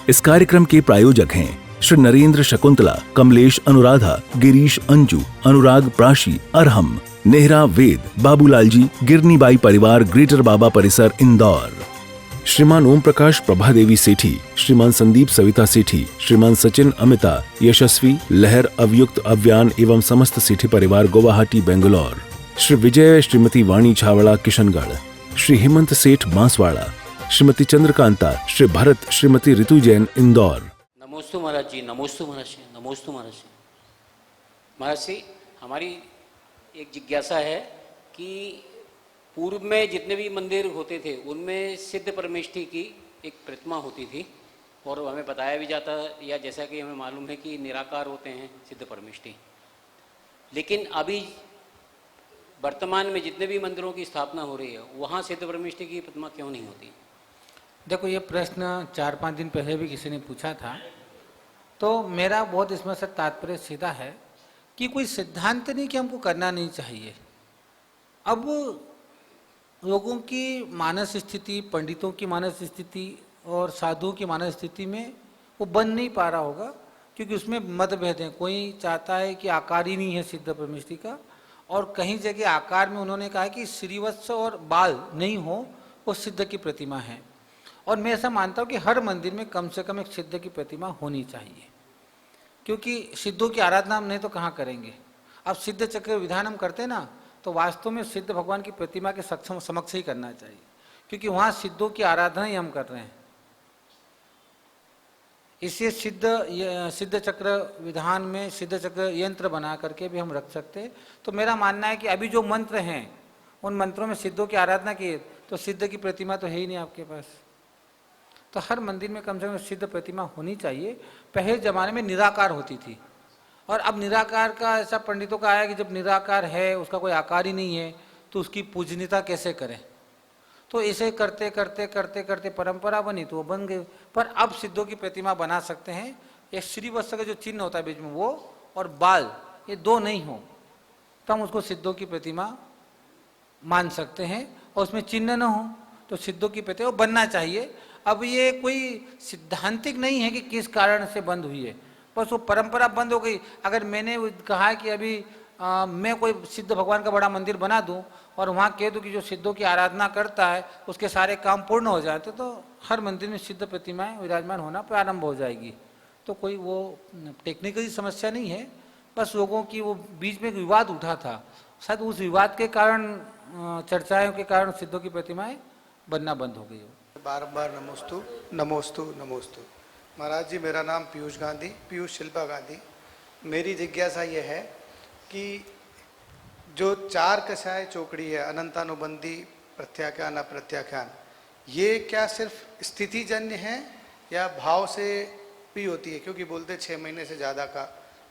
इस कार्यक्रम के प्रायोजक हैं श्री नरेंद्र शकुंतला, कमलेश अनुराधा, गिरीश अंजू, अनुराग प्राशी, अरहम, नेहरा वेद, बाबूलाल जी, गिरनीबाई परिवार, ग्रेटर बाबा परिसर, इंदौर। श्रीमान ओम प्रकाश प्रभादेवी सेठी, श्रीमान संदीप सविता सेठी, श्रीमान सचिन अमिता, यशस्वी, लहर, अवयुक्त, अव्यान एवं समस्त सेठी परिवार, गुवाहाटी, बेंगलोर। श्री विजय, श्रीमती वाणी छावड़ा, किशनगढ़, श्री हेमंत सेठ, बांसवाड़ा, श्रीमती चंद्रकांता, श्री भरत, श्रीमती ऋतु जैन, इंदौर। नमोस्तु महाराज जी, नमोस्तु महाराज जी, नमोस्तु महाराज जी। महाराज जी, हमारी एक जिज्ञासा है कि पूर्व में जितने भी मंदिर होते थे उनमें सिद्ध परमेष्ठी की एक प्रतिमा होती थी और हमें बताया भी जाता, या जैसा कि हमें मालूम है कि निराकार होते हैं सिद्ध परमेष्ठी। लेकिन अभी वर्तमान में जितने भी मंदिरों की स्थापना हो रही है वहाँ सिद्ध परमेष्ठी की प्रतिमा क्यों नहीं होती? देखो, ये प्रश्न 4-5 दिन पहले भी किसी ने पूछा था, तो मेरा बहुत इसमें से तात्पर्य सीधा है कि कोई सिद्धांत नहीं कि हमको करना नहीं चाहिए। अब लोगों की मानस स्थिति, पंडितों की मानस स्थिति और साधुओं की मानस स्थिति में वो बन नहीं पा रहा होगा, क्योंकि उसमें मतभेद हैं। कोई चाहता है कि आकार ही नहीं है सिद्ध परमेष्ठी का, और कहीं जगह आकार में उन्होंने कहा कि श्रीवत्स और बाल नहीं हो, वो सिद्ध की प्रतिमा है। और मैं ऐसा मानता हूँ कि हर मंदिर में कम से कम एक सिद्ध की प्रतिमा होनी चाहिए, क्योंकि सिद्धों की आराधना हम नहीं तो कहाँ करेंगे। अब सिद्ध चक्र विधान हम करते हैं ना, तो वास्तव में सिद्ध भगवान की प्रतिमा के समक्ष ही करना चाहिए, क्योंकि वहाँ सिद्धों की आराधना ही हम कर रहे हैं। इसलिए सिद्ध चक्र विधान में सिद्ध चक्र यंत्र बना करके भी हम रख सकते हैं। तो मेरा मानना है कि अभी जो मंत्र हैं उन मंत्रों में सिद्धों की आराधना की, तो सिद्ध की प्रतिमा तो है ही नहीं आपके पास। तो हर मंदिर में कम से कम सिद्ध प्रतिमा होनी चाहिए। पहले जमाने में निराकार होती थी, और अब निराकार का ऐसा पंडितों का आया कि जब निराकार है, उसका कोई आकार ही नहीं है, तो उसकी पूजनीयता कैसे करें। तो ऐसे करते करते करते करते परंपरा बनी, तो वो बन गई। पर अब सिद्धों की प्रतिमा बना सकते हैं। एक श्रीवत्स का जो चिन्ह होता है बीच में, वो और बाल, ये दो नहीं हो तो हम उसको सिद्धों की प्रतिमा मान सकते हैं, और उसमें चिन्ह न हो तो सिद्धों की प्रतिमा बनना चाहिए। अब ये कोई सिद्धांतिक नहीं है कि किस कारण से बंद हुई है, बस वो परंपरा बंद हो गई। अगर मैंने कहा कि अभी मैं कोई सिद्ध भगवान का बड़ा मंदिर बना दूं और वहाँ कह दूं कि जो सिद्धों की आराधना करता है उसके सारे काम पूर्ण हो जाते, तो हर मंदिर में सिद्ध प्रतिमाएं विराजमान होना प्रारंभ हो जाएगी। तो कोई वो टेक्निकली समस्या नहीं है, बस लोगों की वो बीच में एक विवाद उठा था, शायद उस विवाद के कारण, चर्चाओं के कारण सिद्धों की प्रतिमाएं बनना बंद हो गई हो। बार बार नमोस्तु नमोस्तु नमोस्तु। महाराज जी, मेरा नाम पीयूष गांधी, पीयूष शिल्पा गांधी। मेरी जिज्ञासा ये है कि जो 4 कषाय चौकड़ी है, अनंतानुबंधी, प्रत्याख्यान, अप्रत्याख्यान, ये क्या सिर्फ स्थितिजन्य है या भाव से भी होती है? क्योंकि बोलते 6 महीने से ज़्यादा का,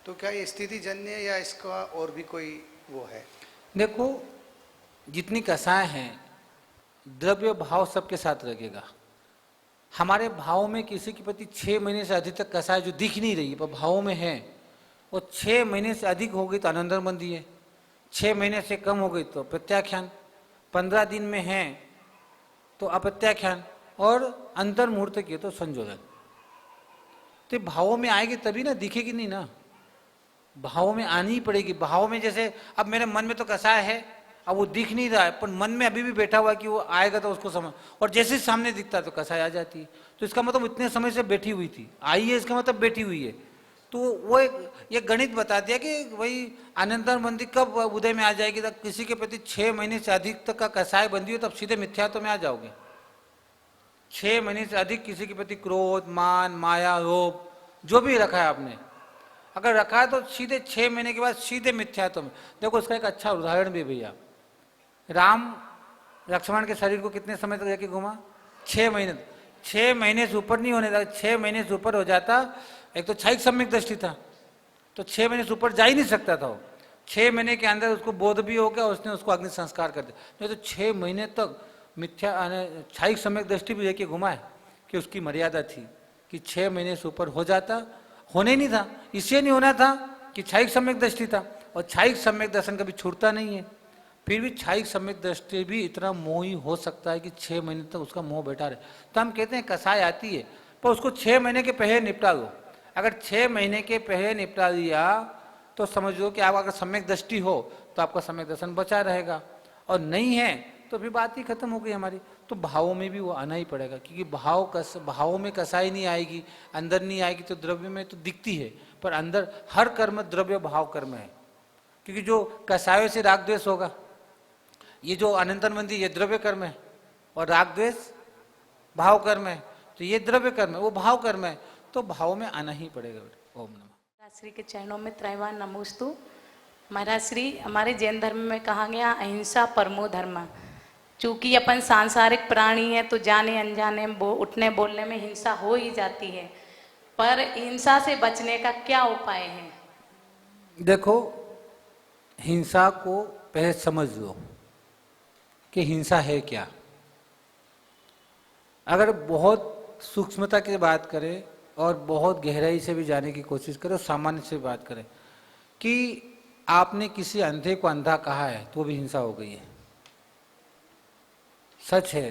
तो क्या ये स्थितिजन्य है या इसका और भी कोई वो है? देखो, जितनी कषाय हैं, द्रव्य भाव सबके साथ लगेगा। हमारे भाव में किसी के प्रति 6 महीने से अधिक तक कषाय जो दिख नहीं रही है पर भावों में है, वो 6 महीने से अधिक हो गई तो अनंतरबंदी है, 6 महीने से कम हो गई तो प्रत्याख्यान, 15 दिन में है तो अप्रत्याख्यान, और अंतर मुहूर्त की तो संयोजन। तो भावों में आएगी तभी ना, दिखेगी नहीं ना, भावों में आनी ही पड़ेगी। भाव में जैसे अब मेरे मन में तो कषाय है, अब वो दिख नहीं रहा है, पर मन में अभी भी बैठा हुआ कि वो आएगा तो उसको समझ, और जैसे ही सामने दिखता है तो कषाय आ जाती है। तो इसका मतलब इतने समय से बैठी हुई थी, आई है इसका मतलब बैठी हुई है। तो वो ये गणित बता दिया कि वही अनंतरबंदी कब उदय में आ जाएगी, तब किसी के प्रति 6 महीने से अधिक तक का कषाय बंदी हो तब सीधे मिथ्यात्व में आ जाओगे। 6 महीने से अधिक किसी के प्रति क्रोध, मान, माया, लोभ जो भी रखा है आपने, अगर रखा है तो सीधे 6 महीने के बाद सीधे मिथ्यात्व में। देखो, उसका एक अच्छा उदाहरण भी भैया, राम लक्ष्मण के शरीर को कितने समय तक लेके घुमा? 6 महीने। 6 महीने से ऊपर नहीं होने लगा, 6 महीने से ऊपर हो जाता, एक तो क्षयिक सम्यक दृष्टि था, तो 6 महीने से ऊपर जा ही नहीं सकता था वो। 6 महीने के अंदर उसको बोध भी हो गया, उसने उसको अग्नि संस्कार कर दिया। नहीं तो 6 महीने तक मिथ्या क्षयिक सम्यक दृष्टि भी लेके घुमा है, कि उसकी मर्यादा थी कि 6 महीने से ऊपर हो जाता, होने नहीं था, इसलिए नहीं होना था कि क्षयिक सम्यक दृष्टि था, और क्षयिक सम्यक दर्शन कभी छूटता नहीं है। फिर भी क्षयिक सम्यक दृष्टि भी इतना मोही हो सकता है कि 6 महीने तक उसका मोह बैठा रहे। तो हम कहते हैं कषाय आती है, पर उसको 6 महीने के पहले निपटा दो। अगर 6 महीने के पहले निपटा दिया तो समझ लो कि आप अगर सम्यक दृष्टि हो तो आपका सम्यक दर्शन बचा रहेगा, और नहीं है तो फिर बात ही खत्म हो गई हमारी। तो भावों में भी वो आना ही पड़ेगा, क्योंकि भावों में कसाई नहीं आएगी, अंदर नहीं आएगी तो द्रव्य में तो दिखती है, पर अंदर हर कर्म द्रव्य भाव कर्म है। क्योंकि जो कसायों से राग द्वेष होगा, ये जो अनंतन मंदी ये द्रव्य कर्म है, और राग द्वेष भाव कर्म है, तो ये द्रव्य कर्म है, वो भाव कर्म है, तो भाव में आना ही पड़ेगा। ओम नमः। महाराज श्री के चरणों में त्रैवान नमोस्तु। महाराज श्री, हमारे जैन धर्म में कहा गया अहिंसा परमो धर्म। चूंकि अपन सांसारिक प्राणी है तो जाने अनजाने उठने बोलने में हिंसा हो ही जाती है, पर हिंसा से बचने का क्या उपाय है? देखो, हिंसा को पहले समझ लो कि हिंसा है क्या। अगर बहुत सूक्ष्मता की बात करें और बहुत गहराई से भी जाने की कोशिश करें, सामान्य से बात करें कि आपने किसी अंधे को अंधा कहा है तो भी हिंसा हो गई है। सच है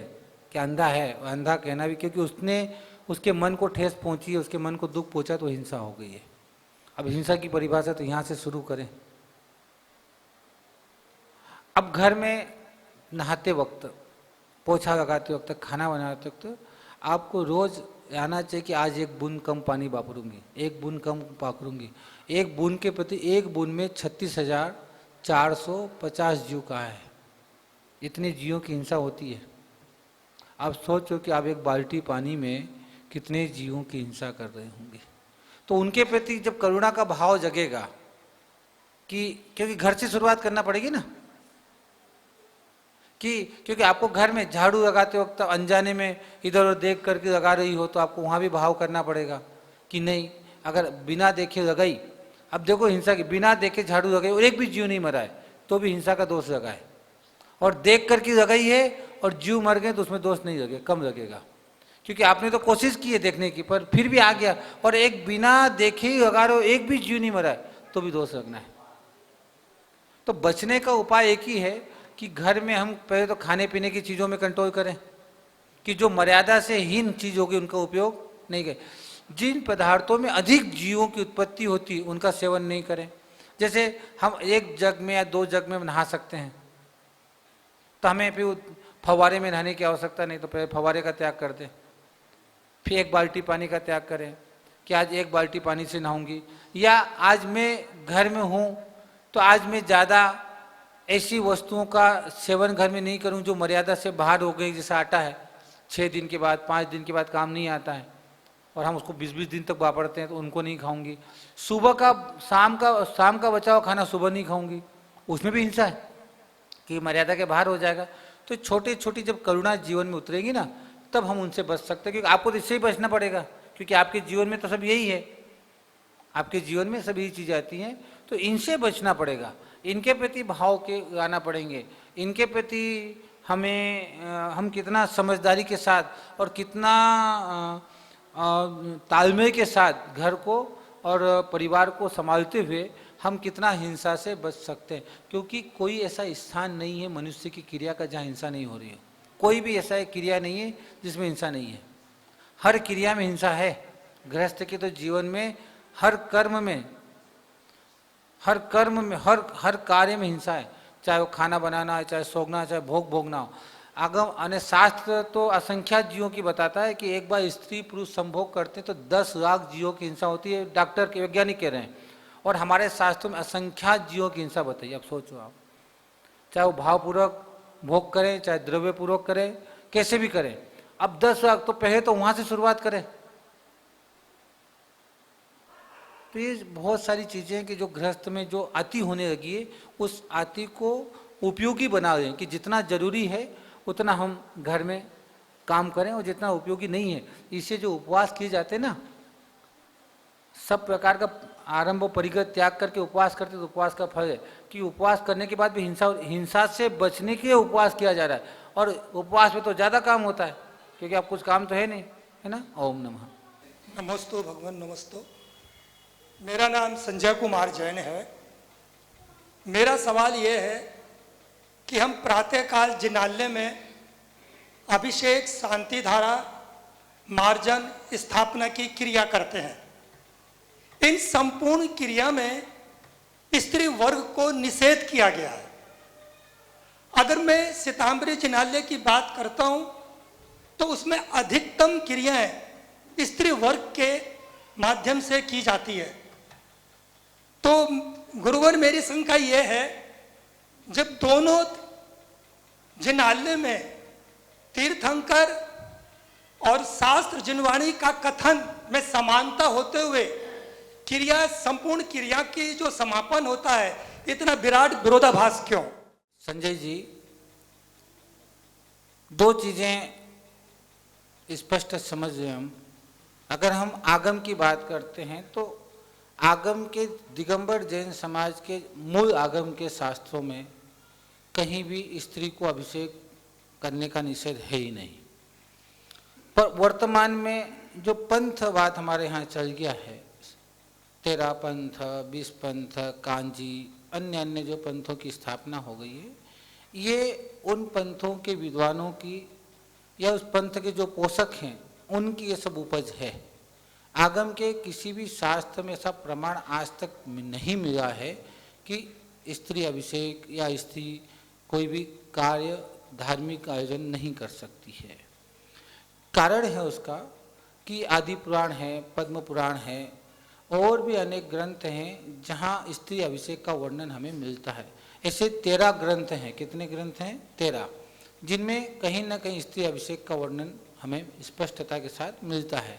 कि अंधा है, अंधा कहना भी, क्योंकि उसने उसके मन को ठेस पहुंची है, उसके मन को दुख पहुंचा, तो हिंसा हो गई है। अब हिंसा की परिभाषा तो यहाँ से शुरू करें। अब घर में नहाते वक्त, पोछा लगाते वक्त, खाना बनाते वक्त आपको रोज आना चाहिए कि आज एक बूंद कम पानी वापरूंगी, एक बूंद कम वापरूंगी। एक बूंद के प्रति एक बूंद में 36,450 जीव कहा है। इतने जीवों की हिंसा होती है। आप सोचो कि आप एक बाल्टी पानी में कितने जीवों की हिंसा कर रहे होंगे। तो उनके प्रति जब करुणा का भाव जगेगा, कि क्योंकि घर से शुरुआत करना पड़ेगी ना, क्योंकि आपको घर में झाड़ू लगाते वक्त अनजाने में इधर उधर देख करके लगा रही हो तो आपको वहाँ भी भाव करना पड़ेगा कि नहीं, अगर बिना देखे लगाई। अब देखो, हिंसा की बिना देखे झाड़ू लगाई और एक भी जीव नहीं मरा है तो भी हिंसा का दोष लगा है, और देख करके लगाई है और जीव मर गए तो उसमें दोष नहीं लगे, कम लगेगा, क्योंकि आपने तो कोशिश की है देखने की पर फिर भी आ गया। और एक बिना देखे ही लगा रहे हो, एक भी जीव नहीं मरा है तो भी दोष लगना है। तो बचने का उपाय एक ही है कि घर में हम पहले तो खाने पीने की चीज़ों में कंट्रोल करें, कि जो मर्यादा से हीन चीज़ होगी उनका उपयोग नहीं करें। जिन पदार्थों में अधिक जीवों की उत्पत्ति होती उनका सेवन नहीं करें। जैसे हम एक जग में या 2 जग में नहा सकते हैं तो हमें फिर फव्वारे में नहाने की आवश्यकता नहीं, तो पहले फव्वारे का त्याग कर दें, फिर 1 बाल्टी पानी का त्याग करें कि आज 1 बाल्टी पानी से नहाऊंगी, या आज मैं घर में हूँ तो आज मैं ज़्यादा ऐसी वस्तुओं का सेवन घर में नहीं करूं जो मर्यादा से बाहर हो गई। जैसे आटा है, 6 दिन के बाद 5 दिन के बाद काम नहीं आता है और हम उसको 20-20 दिन तक वापरते हैं, तो उनको नहीं खाऊंगी। सुबह का शाम का बचा हुआ खाना सुबह नहीं खाऊंगी, उसमें भी हिंसा है कि मर्यादा के बाहर हो जाएगा। तो छोटी छोटी जब करुणा जीवन में उतरेगी ना, तब हम उनसे बच सकते हैं, क्योंकि आपको तो इससे ही बचना पड़ेगा, क्योंकि आपके जीवन में तो सब यही है, आपके जीवन में सब यही चीज़ें आती हैं, तो इनसे बचना पड़ेगा। इनके प्रति भाव के गाना पड़ेंगे, इनके प्रति हम कितना समझदारी के साथ और कितना तालमेल के साथ घर को और परिवार को संभालते हुए हम कितना हिंसा से बच सकते हैं। क्योंकि कोई ऐसा स्थान नहीं है मनुष्य की क्रिया का जहाँ हिंसा नहीं हो रही है। कोई भी ऐसा क्रिया नहीं है जिसमें हिंसा नहीं है। हर क्रिया में हिंसा है। गृहस्थ के तो जीवन में हर कर्म में हर कार्य में हिंसा है, चाहे वो खाना बनाना है, चाहे सोना, चाहे भोग भोगना हो। आगम अने शास्त्र तो असंख्यात जीवों की बताता है कि एक बार स्त्री पुरुष संभोग करते हैं तो 10 लाख जीवों की हिंसा होती है, डॉक्टर के वैज्ञानिक कह रहे हैं। और हमारे शास्त्रों में असंख्यात जीवों की हिंसा बताइए। अब सोचो आप, चाहे वो भावपूर्वक भोग करें, चाहे द्रव्यपूर्वक करें, कैसे भी करें। अब 10 लाख तो पहले तो वहां से शुरुआत करें। तो ये बहुत सारी चीजें हैं कि जो गृहस्थ में जो अति होने लगी है, उस अति को उपयोगी बना दें कि जितना जरूरी है उतना हम घर में काम करें और जितना उपयोगी नहीं है। इससे जो उपवास किए जाते हैं ना, सब प्रकार का आरंभ और परिग्रह त्याग करके उपवास करते, तो उपवास का फल है कि उपवास करने के बाद भी हिंसा से बचने के लिए उपवास किया जा रहा है। और उपवास में तो ज्यादा काम होता है, क्योंकि आप कुछ काम तो है नहीं, है ना। ओम नमः। नमस्तु भगवान, नमस्तु। मेरा नाम संजय कुमार जैन है। मेरा सवाल ये है कि हम प्रातःकाल जिनालय में अभिषेक, शांति धारा, मार्जन स्थापना की क्रिया करते हैं। इन संपूर्ण क्रिया में स्त्री वर्ग को निषेध किया गया है। अगर मैं श्वेतांबरी जिनालय की बात करता हूं तो उसमें अधिकतम क्रियाएं स्त्री वर्ग के माध्यम से की जाती है। तो गुरुवर मेरी शंका यह है, जब दोनों जिनालय में तीर्थंकर और शास्त्र जिनवाणी का कथन में समानता होते हुए क्रिया, संपूर्ण क्रिया की जो समापन होता है, इतना विराट विरोधाभास क्यों? संजय जी, दो चीजें स्पष्ट समझ रहे हम। अगर हम आगम की बात करते हैं तो आगम के दिगंबर जैन समाज के मूल आगम के शास्त्रों में कहीं भी स्त्री को अभिषेक करने का निषेध है ही नहीं। पर वर्तमान में जो पंथवाद हमारे यहाँ चल गया है, तेरा पंथ, 20 पंथ, कांजी, अन्य अन्य जो पंथों की स्थापना हो गई है, ये उन पंथों के विद्वानों की या उस पंथ के जो पोषक हैं उनकी ये सब उपज है। आगम के किसी भी शास्त्र में ऐसा प्रमाण आज तक नहीं मिला है कि स्त्री अभिषेक या स्त्री कोई भी कार्य धार्मिक आयोजन नहीं कर सकती है। कारण है उसका कि आदि पुराण है, पद्म पुराण है और भी अनेक ग्रंथ हैं जहाँ स्त्री अभिषेक का वर्णन हमें मिलता है। ऐसे 13 ग्रंथ हैं। कितने ग्रंथ हैं? 13, जिनमें कहीं ना कहीं स्त्री अभिषेक का वर्णन हमें स्पष्टता के साथ मिलता है।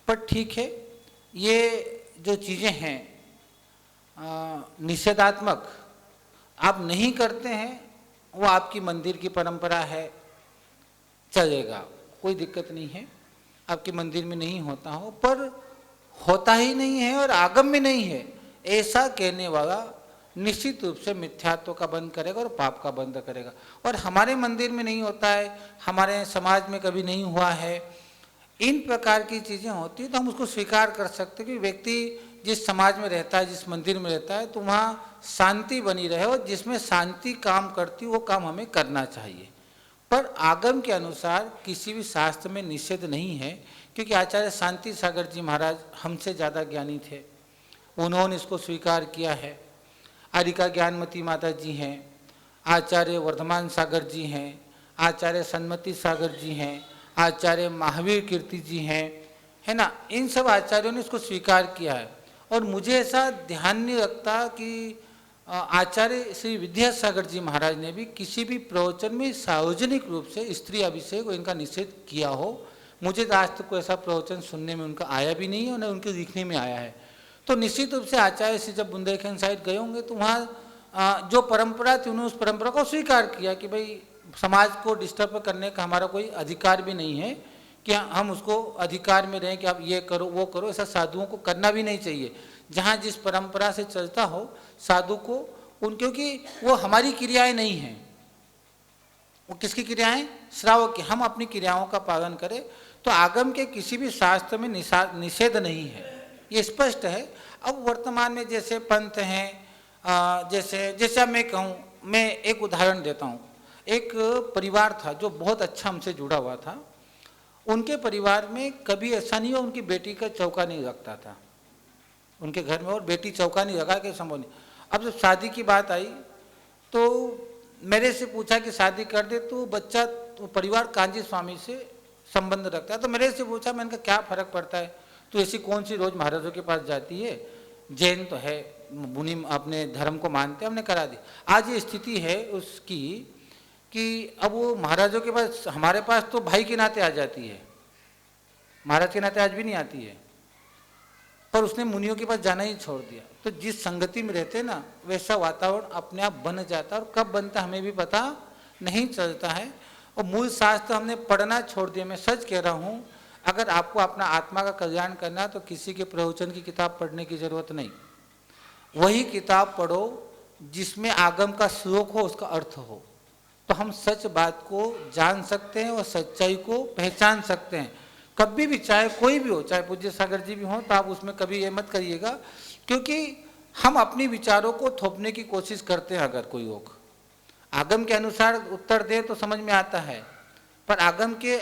पर ठीक है, ये जो चीज़ें हैं निषेधात्मक आप नहीं करते हैं, वो आपकी मंदिर की परंपरा है, चलेगा, कोई दिक्कत नहीं है। आपके मंदिर में नहीं होता हो, पर होता ही नहीं है और आगम में नहीं है, ऐसा कहने वाला निश्चित रूप से मिथ्यात्व का बंद करेगा और पाप का बंद करेगा। और हमारे मंदिर में नहीं होता है, हमारे समाज में कभी नहीं हुआ है, इन प्रकार की चीज़ें होती हैं तो हम उसको स्वीकार कर सकते हैं कि व्यक्ति जिस समाज में रहता है, जिस मंदिर में रहता है, तो वहाँ शांति बनी रहे और जिसमें शांति काम करती वो काम हमें करना चाहिए। पर आगम के अनुसार किसी भी शास्त्र में निषेध नहीं है, क्योंकि आचार्य शांति सागर जी महाराज हमसे ज़्यादा ज्ञानी थे, उन्होंने इसको स्वीकार किया है। आरिका ज्ञानमती माता जी हैं, आचार्य वर्धमान सागर जी हैं, आचार्य सन्मति सागर जी हैं, आचार्य महावीर कीर्ति जी हैं, है ना। इन सब आचार्यों ने इसको स्वीकार किया है। और मुझे ऐसा ध्यान नहीं रखता कि आचार्य श्री विद्यासागर जी महाराज ने भी किसी भी प्रवचन में सार्वजनिक रूप से स्त्री अभिषेक और इनका निषेध किया हो। मुझे आज तक कोई ऐसा प्रवचन सुनने में उनका आया भी नहीं है और न उनके लिखने में आया है। तो निश्चित रूप से आचार्य से जब बुंदेलखंड साइड गए होंगे तो वहाँ जो परंपरा थी उन्होंने उस परंपरा को स्वीकार किया कि भाई समाज को डिस्टर्ब करने का हमारा कोई अधिकार भी नहीं है कि हम उसको अधिकार में रहें कि आप ये करो वो करो। ऐसा साधुओं को करना भी नहीं चाहिए। जहाँ जिस परंपरा से चलता हो साधु को क्योंकि वो हमारी क्रियाएं नहीं हैं, वो किसकी क्रियाएं? श्रावक की। हम अपनी क्रियाओं का पालन करें। तो आगम के किसी भी शास्त्र में निषेध नहीं है, ये स्पष्ट है। अब वर्तमान में जैसे पंथ हैं, जैसे मैं कहूँ, मैं एक उदाहरण देता हूँ। एक परिवार था जो बहुत अच्छा हमसे जुड़ा हुआ था। उनके परिवार में कभी ऐसा नहीं हुआ उनकी बेटी का चौका नहीं लगता था उनके घर में, और बेटी चौका नहीं लगा के संभव नहीं। अब जब शादी की बात आई तो मेरे से पूछा कि शादी कर दे, तो बच्चा तो परिवार कांजी स्वामी से संबंध रखता है। तो मेरे से पूछा, मैंने कहा क्या फ़र्क पड़ता है, तो ऐसी कौन सी रोज़ महाराजों के पास जाती है, जैन तो है, मुनि अपने धर्म को मानते हैं, हमने करा दी। आज ये स्थिति है उसकी कि अब वो महाराजों के पास, हमारे पास तो भाई के नाते आ जाती है, महाराज के नाते आज भी नहीं आती है, पर उसने मुनियों के पास जाना ही छोड़ दिया। तो जिस संगति में रहते ना वैसा वातावरण अपने आप बन जाता है, और कब बनता हमें भी पता नहीं चलता है। और मूल शास्त्र हमने पढ़ना छोड़ दिया। मैं सच कह रहा हूँ, अगर आपको अपना आत्मा का कल्याण करना है तो किसी के प्रवचन की किताब पढ़ने की जरूरत नहीं। वही किताब पढ़ो जिसमें आगम का श्लोक हो, उसका अर्थ हो, तो हम सच बात को जान सकते हैं और सच्चाई को पहचान सकते हैं। कभी भी, चाहे कोई भी हो, चाहे पूज्य सागर जी भी हो, तो आप उसमें कभी ये मत करिएगा, क्योंकि हम अपने विचारों को थोपने की कोशिश करते हैं। अगर कोई लोग आगम के अनुसार उत्तर दे तो समझ में आता है, पर आगम के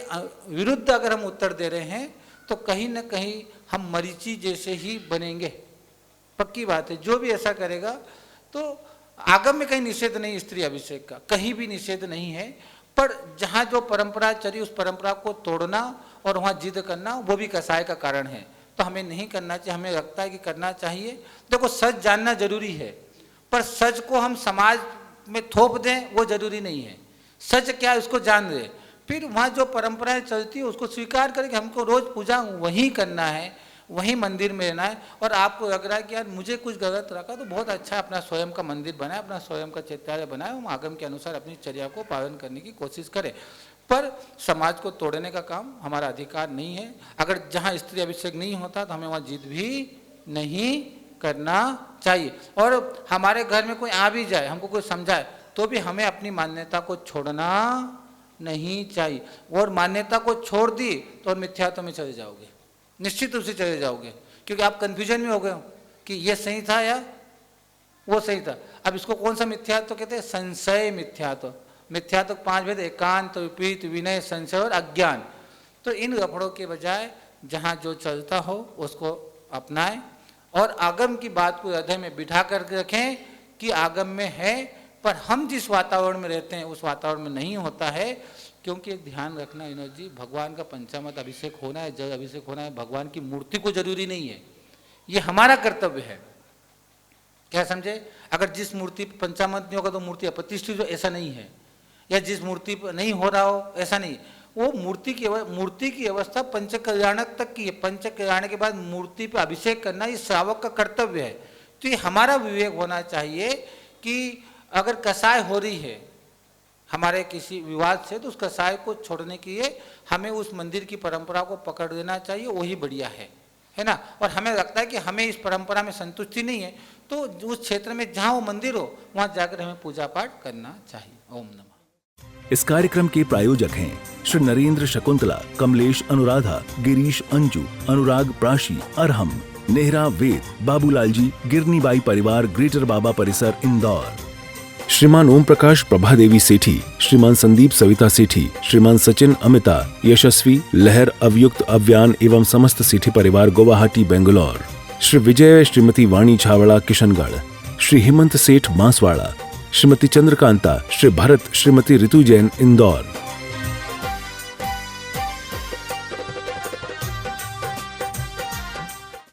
विरुद्ध अगर हम उत्तर दे रहे हैं तो कहीं ना कहीं हम मरीची जैसे ही बनेंगे। पक्की बात है, जो भी ऐसा करेगा तो आगम में कहीं निषेध नहीं स्त्री अभिषेक का, कहीं भी निषेध नहीं है, पर जहाँ जो परंपरा चली उस परंपरा को तोड़ना और वहाँ जिद करना वो भी कसाय का कारण है। तो हमें नहीं करना चाहिए, हमें लगता है कि करना चाहिए। देखो सच जानना जरूरी है, पर सच को हम समाज में थोप दें वो जरूरी नहीं है। सच क्या है उसको जान रहे, फिर वहाँ जो परंपराएं चलती है उसको स्वीकार करके हमको रोज पूजा वहीं करना है, वहीं मंदिर में रहना है। और आपको लग रहा है कि यार मुझे कुछ गलत रखा तो बहुत अच्छा, अपना स्वयं का मंदिर बनाए, अपना स्वयं का चैत्यालय बनाए, हम आगम के अनुसार अपनी चर्या को पालन करने की कोशिश करें, पर समाज को तोड़ने का काम हमारा अधिकार नहीं है। अगर जहाँ स्त्री अभिषेक नहीं होता तो हमें वहाँ जिद भी नहीं करना चाहिए। और हमारे घर में कोई आ भी जाए, हमको कोई समझाए, तो भी हमें अपनी मान्यता को छोड़ना नहीं चाहिए। और मान्यता को छोड़ दी तो मिथ्यात्व में चले जाओगे, निश्चित रूप से चले जाओगे, क्योंकि आप कंफ्यूजन में हो गए हो कि ये सही था या वो सही था। अब इसको कौन सा मिथ्यात्व कहते हैं? संशय मिथ्यात्व। मिथ्यात्व 5 भेद: एकांत, विपरीत, विनय, संशय और अज्ञान। तो इन गफड़ों के बजाय जहाँ जो चलता हो उसको अपनाएं और आगम की बात को हृदय में बिठा करके रखें कि आगम में है, पर हम जिस वातावरण में रहते हैं उस वातावरण में नहीं होता है। क्योंकि एक ध्यान रखना विनोद जी, भगवान का पंचामृत अभिषेक होना है, जल अभिषेक होना है, भगवान की मूर्ति को जरूरी नहीं है, ये हमारा कर्तव्य है। क्या समझे? अगर जिस मूर्ति पर पंचामृत नहीं होगा तो मूर्ति अप्रतिष्ठित हो, ऐसा नहीं है, या जिस मूर्ति पर नहीं हो रहा हो ऐसा नहीं। वो मूर्ति की अवस्था पंच कल्याणक तक की है। पंच कल्याण के बाद मूर्ति पर अभिषेक करना ये श्रावक का कर्तव्य है। तो ये हमारा विवेक होना चाहिए कि अगर कसाय हो रही है हमारे किसी विवाद से, तो उस कसाय को छोड़ने के लिए हमें उस मंदिर की परंपरा को पकड़ लेना चाहिए, वही बढ़िया है ना। और हमें लगता है कि हमें इस परंपरा में संतुष्टि नहीं है, तो उस क्षेत्र में जहाँ वो मंदिर हो वहाँ जाकर हमें पूजा पाठ करना चाहिए। ओम नमः। इस कार्यक्रम के प्रायोजक हैं श्री नरेंद्र शकुंतला, कमलेश अनुराधा, गिरीश अंजू, अनुराग प्राशी, अरहम, नेहरा वेद, बाबूलाल जी, गिरनी बाई परिवार, ग्रेटर बाबा परिसर, इंदौर। श्रीमान ओम प्रकाश प्रभादेवी सेठी, श्रीमान संदीप सविता सेठी, श्रीमान सचिन अमिता, यशस्वी लहर अवयुक्त अव्यान एवं समस्त सेठी परिवार, गुवाहाटी, बेंगलोर। श्री विजय, श्रीमती वाणी छावड़ा, किशनगढ़। श्री हेमंत सेठ, बांसवाड़ा। श्रीमती चंद्रकांता, श्री भरत, श्रीमती ऋतु जैन, इंदौर।